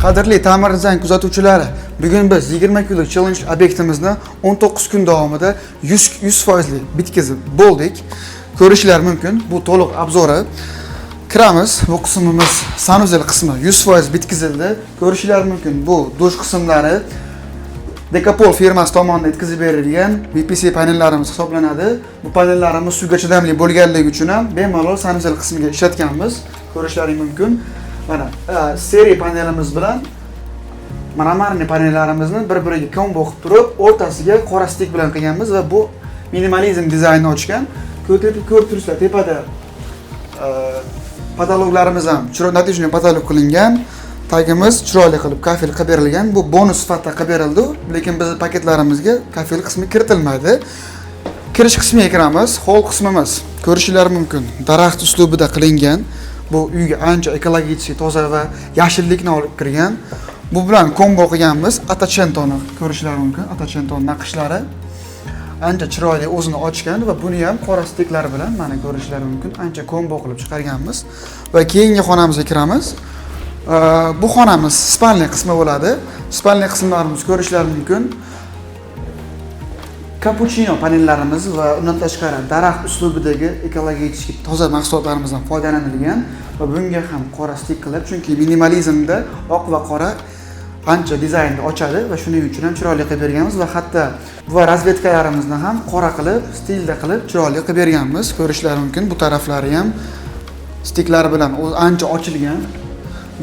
Qadrli ta'mir dizayn kuzatuvchilari, bugun biz 20 kunlik challenge obyektimizni 19 kun davomida 100% bitkazib bo'ldik. Ko'rishlar mumkin. Bu to'liq obzori. Kiramiz. Bu qismimiz sanuzel qismi 100% bitkazildi. Ko'rishlar mumkin. Bu dush qismlari Decapol firmasi tomonidan yetkazib berilgan VPC panellarimiz hisoblanadi. Bu panellarimiz suvga chidamli bo'lganligi uchun ham bemalol sanuzel qismiga ishlatganmiz. Ko'rishlaring mumkin. Mana seriya panelimiz bilan maramarni panellarimizni bir-biriga kombo qilib turib, o'rtasiga qora stik bilan qilganmiz va bu minimalizm dizaynni ochgan. Ko'rib turibsizlar, tepada patologlarimiz ham natijali patolog qilingan. Tagimiz chiroyli qilib kafel qilib berilgan. Bu bonus sifatida qilib berildi, lekin biz paketlarimizga kafel qismi kiritilmaydi. Kirish qismiga kiramiz. Hol qismimiz ko'rishingiz mumkin. Daraxt uslubida qilingan. Bu uyga ancha ekologik, toza va yashillikni olib kirgan. Bu bilan kombo qilganmiz. Atachentoni ko'rishingiz mumkin. Atacenton naqshlari ancha chiroyli o'zini ochgan va buni ham qora stiklar bilan mana ko'rishingiz mumkin. Ancha kombo qilib chiqarganmiz va keyingi xonamizga kiramiz. Bu xonamiz spalniy qismi bo'ladi. Spalniy qismlarimiz ko'rishingiz mumkin. Cappuccino panellarimiz va undan tashqari daraxt uslubidagi ekologik toza mahsulotlarimizdan foydalanilgan va bunga ham qora stik qilib, chunki minimalizmda oq va qora ancha dizaynni ochadi va shuning uchun ham chiroyli qilib berganmiz va hatto bu razvedkalarimizni ham qora qilib, stilda qilib chiroyli qilib berganmiz. Ko'rishingiz mumkin. Bu taraflari ham stiklar bilan ancha ochilgan.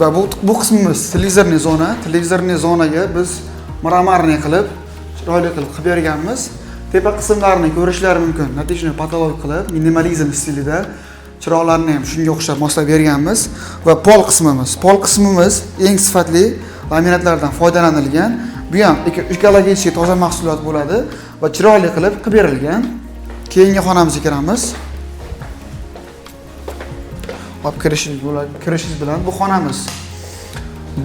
Va bu qismimiz televizorniy zona. Televizorniy zonaga biz maramarniy qilib, chiroyli qilib berganmiz. Tepa qismlarini ko'rishingiz mumkin. Natijani patolog qilib, minimalizm stilida chiroqlarni ham shunga o'xshab moslab berganmiz va pol qismimiz eng sifatli laminatlardan foydalanilgan. Bu ham ekologik toza mahsulot bo'ladi va chiroyli qilib berilgan. Keyingi xonamizga kiramiz. Olib kirishingiz bilan bu xonamiz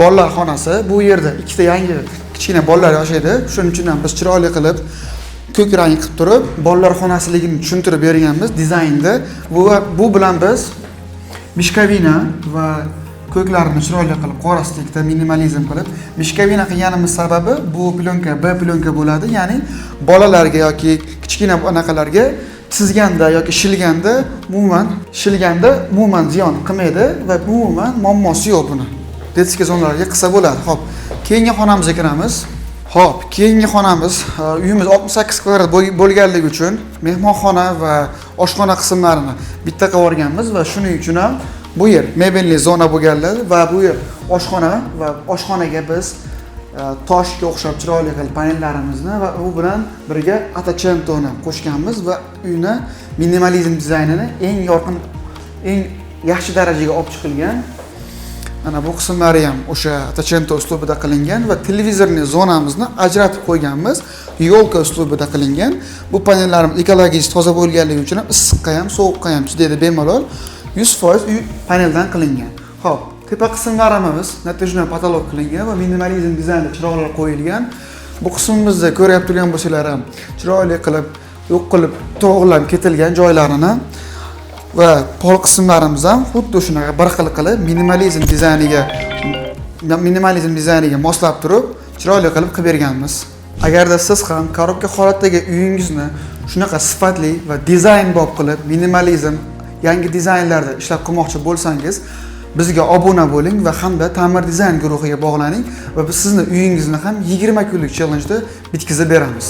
bolalar xonasi. Bu yerda ikkita yangi kichkina bolalar yashaydi. Shuning uchun ham biz chiroyli qilib ko'k rang qilib turib, bolalar xonasiligini tushuntirib berganmiz dizaynda. Bu bilan biz mishkavina va ko'klarni chiroyli qilib qora stikda minimalizm qilib, mishkavina qilganimiz sababi bu plyonka B plyonka bo'ladi. Ya'ni bolalarga yoki kichkina anaqalarga chizganda yoki shilganda umuman ziyon qilmaydi va umuman muammosi yo'q buni. Detskiy zonalarga qilsa bo'ladi. Xo'p, keyingi xonamizga kiramiz. Xo'p, keyingi xonamiz uyimiz 68 kvadrat bo'lganligi uchun mehmonxona va oshxona qismlarini bitta qilib o'rganmiz va shuning uchun ham bu yer mebelli zona bo'lganlar va bu yer oshxona va oshxonaga biz toshga o'xshab chiroyli qilib panellarimizni va u bilan birga atachentoni qo'shganmiz va uyni minimalizm dizaynini eng yorqin, eng yaxshi darajaga olib chiqilgan. Mana bu qismlari ham o'sha atachento uslubida qilingan va televizorniy zonamizni ajratib qo'yganmiz. Yo'lka uslubida qilingan. Bu panellarimiz ekologik toza bo'lganligi uchun issiqqa ham, sovuqqa ham chidaydi bemalol. 100% uy paneldan qilingan. Xo'p, tepa qismlarimiz natijali patolog qilingan va minimalizm dizaynda chiroqlar qo'yilgan. Bu qismimizda ko'rib turgan bo'lsanglar ham chiroyli qilib, yo'q qilib, to'g'rilab ketilgan joylarini va pol qismlarimiz ham xuddi shunaqa bir xil qilib minimalizm dizayniga moslab turib, chiroyli qilib berganmiz. Agarda siz ham korobka holatdagi uyingizni shunaqa sifatli va dizaynbop qilib, minimalizm yangi dizaynlarda ishlab qilmoqchi bo'lsangiz, bizga obuna bo'ling va hamda ta'mir dizayn guruhiga bog'laning va biz sizni uyingizni ham 20 kunlik challenge da bitkazib beramiz.